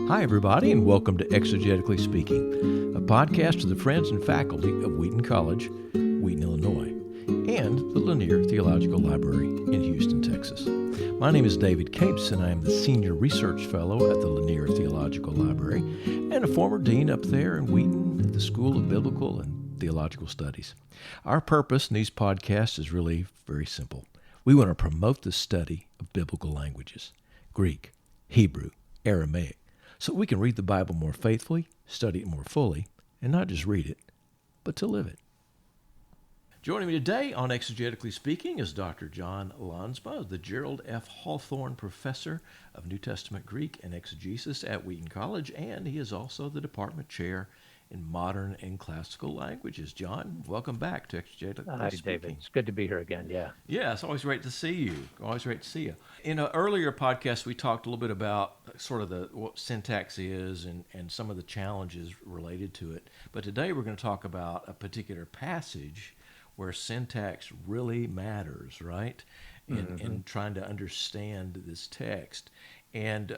Hi, everybody, and welcome to Exegetically Speaking, a podcast of the friends and faculty of Wheaton College, Wheaton, Illinois, and the Lanier Theological Library in Houston, Texas. My name is David Capes, and I am the Senior Research Fellow at the Lanier Theological Library and a former dean up there in Wheaton at the School of Biblical and Theological Studies. Our purpose in these podcasts is really very simple. We want to promote the study of biblical languages, Greek, Hebrew, Aramaic, so we can read the Bible more faithfully, study it more fully, and not just read it, but to live it. Joining me today on Exegetically Speaking is Dr. Jon Laansma, the Gerald F. Hawthorne Professor of New Testament Greek and Exegesis at Wheaton College, and he is also the Department Chair in Modern and Classical Languages. John, welcome back to Exegetically Hi, Speaking. David. It's good to be here again, yeah. Yeah, it's always great to see you. Always great to see you. In an earlier podcast, we talked a little bit about sort of what syntax is and some of the challenges related to it. But today we're going to talk about a particular passage where syntax really matters, right? In trying to understand this text. And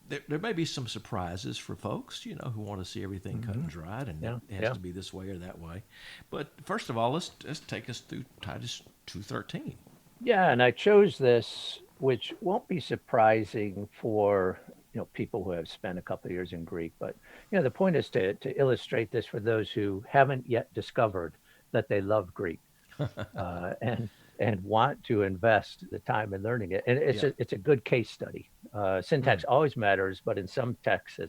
there may be some surprises for folks, who want to see everything cut and dried, and it has to be this way or that way. But first of all, let's take us through Titus 2:13. Yeah, and I chose this, which won't be surprising for people who have spent a couple of years in Greek. But the point is to illustrate this for those who haven't yet discovered that they love Greek and want to invest the time in learning it. And it's a good case study. Syntax always matters, but in some texts,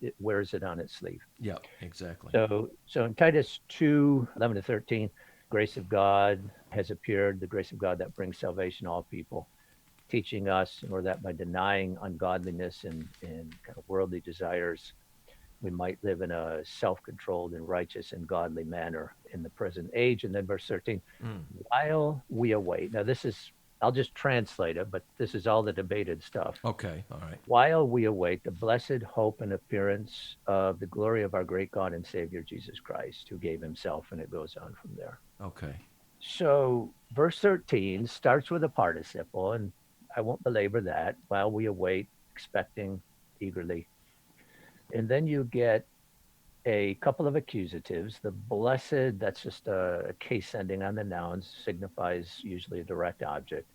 it wears it on its sleeve. Yeah, exactly. So in Titus 2:11-13, grace of God has appeared, the grace of God that brings salvation to all people, teaching us in order that by denying ungodliness and kind of worldly desires, we might live in a self-controlled and righteous and godly manner in the present age. And then verse 13, while we await. Now I'll just translate it, but this is all the debated stuff. Okay, all right. While we await the blessed hope and appearance of the glory of our great God and Savior, Jesus Christ, who gave himself, and it goes on from there. Okay. So verse 13 starts with a participle, and I won't belabor that. While we await, expecting eagerly. And then you get a couple of accusatives. The blessed, that's just a case ending on the nouns, signifies usually a direct object.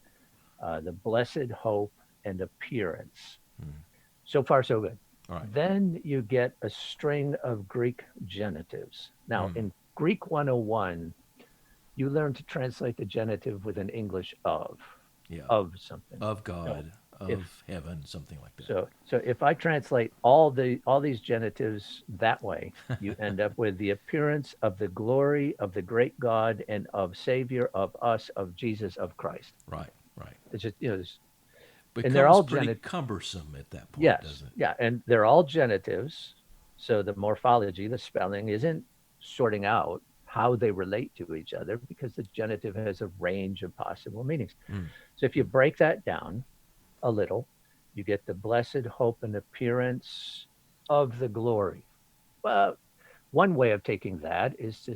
The blessed hope and appearance. So far, so good. All right. Then you get a string of Greek genitives. Now, in Greek 101, you learn to translate the genitive with an English of something. Of God. Of heaven, something like that. So if I translate all these genitives that way, you end up with the appearance of the glory of the great God and of Savior of us, of Jesus, of Christ. Right. It's just Becomes and they're all pretty cumbersome at that point, doesn't it? Yeah, and they're all genitives. So the morphology, the spelling, isn't sorting out how they relate to each other because the genitive has a range of possible meanings. So if you break that down a little, you get the blessed hope and appearance of the glory. Well, one way of taking that is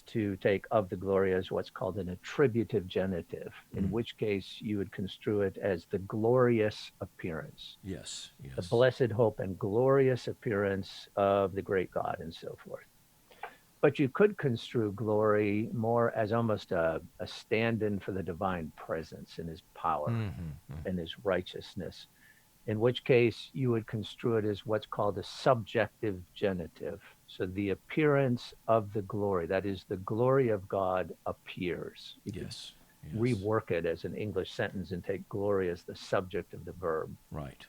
to take of the glory as what's called an attributive genitive, in which case you would construe it as the glorious appearance. Yes. The blessed hope and glorious appearance of the great God and so forth. But you could construe glory more as almost a stand-in for the divine presence and his power and his righteousness, in which case you would construe it as what's called a subjective genitive. So the appearance of the glory, that is, the glory of God appears. You could rework it as an English sentence and take glory as the subject of the verb. Right.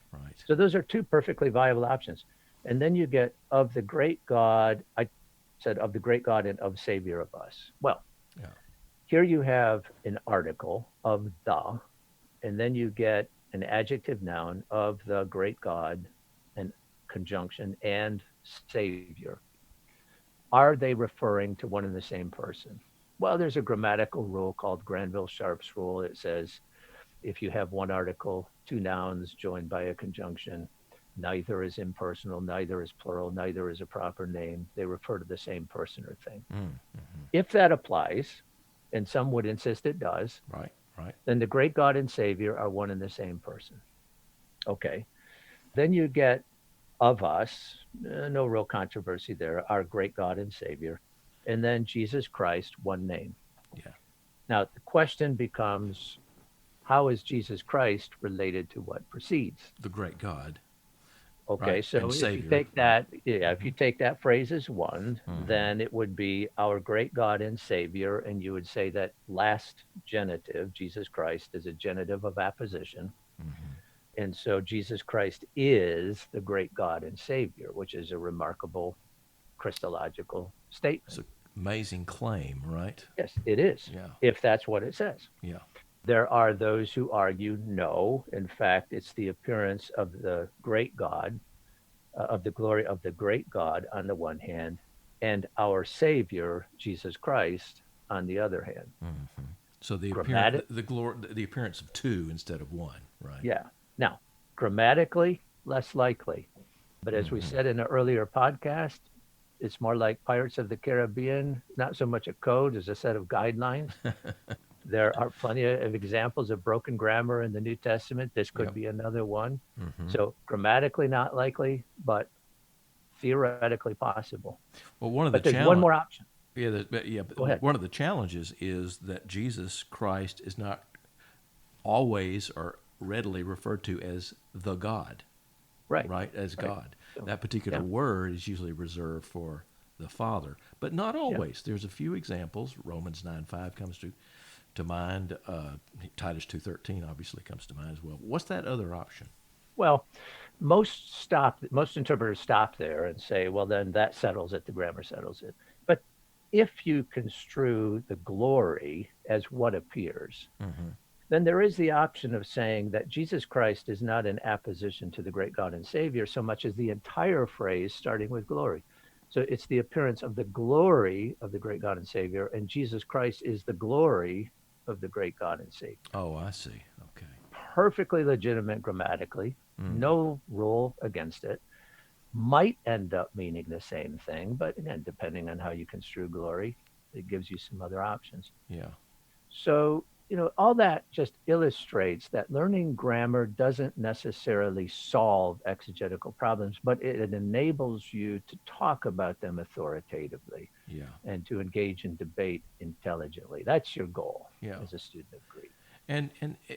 So those are two perfectly viable options. And then you get of the great God, said of the great God and of Savior of us. Well, here you have an article of the, and then you get an adjective noun of the great God, and conjunction and Savior. Are they referring to one and the same person? Well, there's a grammatical rule called Granville-Sharp's rule. It says if you have one article, two nouns joined by a conjunction, neither is impersonal, neither is plural, neither is a proper name. They refer to the same person or thing. If that applies, and some would insist it does, right, then the great God and Savior are one and the same person. Okay. Then you get of us, no real controversy there, our great God and Savior, and then Jesus Christ, one name. Yeah. Now, the question becomes, how is Jesus Christ related to what precedes? The great God. Okay, Right. And so if you Savior. take that, yeah, if you take that phrase as one, Mm-hmm. then it would be our great God and Savior, and you would say that last genitive, Jesus Christ, is a genitive of apposition. Mm-hmm. And so Jesus Christ is the great God and Savior, which is a remarkable Christological statement. It's an amazing claim, right? Yes, it is, Yeah. if that's what it says. Yeah. There are those who argue no. In fact, it's the appearance of the great God, of the glory of the great God on the one hand, and our Savior, Jesus Christ, on the other hand. Mm-hmm. So the appearance, Grammatic, the appearance of two instead of one, right? yeah. Now, grammatically, less likely. But as we Mm-hmm. said in an earlier podcast, it's more like Pirates of the Caribbean, not so much a code as a set of guidelines. There are plenty of examples of broken grammar in the New Testament. This could Yep. be another one. Mm-hmm. So grammatically not likely, but theoretically possible. Well, one of the But there's one challenge, more option. but Go ahead. one of the challenges is that Jesus Christ is not always or readily referred to as the God, Right. right? As Right. God. So, That particular yeah. word is usually reserved for the Father, but not Yeah. always. There's a few examples. Romans 9:5 comes to mind. Titus 2:13 obviously comes to mind as well. What's that other option? Well, most interpreters stop there and say, well, then that settles it. The grammar settles it. But if you construe the glory as what appears, Mm-hmm. then there is the option of saying that Jesus Christ is not an apposition to the great God and Savior so much as the entire phrase starting with glory. So it's the appearance of the glory of the great God and Savior, and Jesus Christ is the glory of the great God and Savior. Oh, I see. Okay. Perfectly legitimate grammatically, no rule against it. Might end up meaning the same thing, but again, depending on how you construe glory, it gives you some other options. Yeah. So, all that just illustrates that learning grammar doesn't necessarily solve exegetical problems, but it enables you to talk about them authoritatively Yeah. and to engage in debate intelligently. That's your goal Yeah. as a student of Greek. And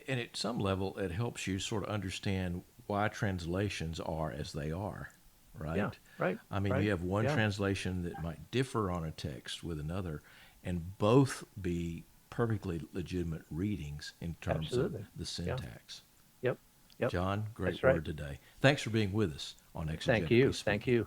at some level, it helps you sort of understand why translations are as they are, right? Yeah, right. I mean, right. you have one Yeah. translation that might differ on a text with another, and both be perfectly legitimate readings in terms Absolutely. of the syntax. Yep. Yep. John, great That's right. word today. Thanks for being with us on Exegetically Thank you. Speaking. Thank you.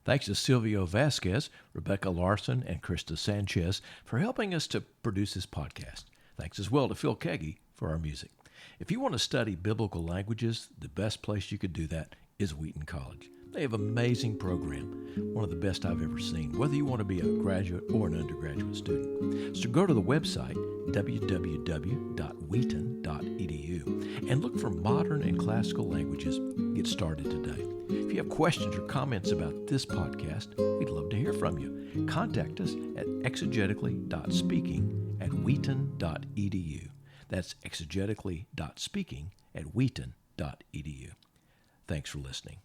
Thanks to Silvio Vasquez, Rebecca Larson, and Krista Sanchez for helping us to produce this podcast. Thanks as well to Phil Keggy for our music. If you want to study biblical languages, the best place you could do that is Wheaton College. They have an amazing program, one of the best I've ever seen, whether you want to be a graduate or an undergraduate student. So go to the website, www.wheaton.edu, and look for modern and classical languages. Get started today. If you have questions or comments about this podcast, we'd love to hear from you. Contact us at exegetically.speaking@wheaton.edu. That's exegetically.speaking@wheaton.edu. Thanks for listening.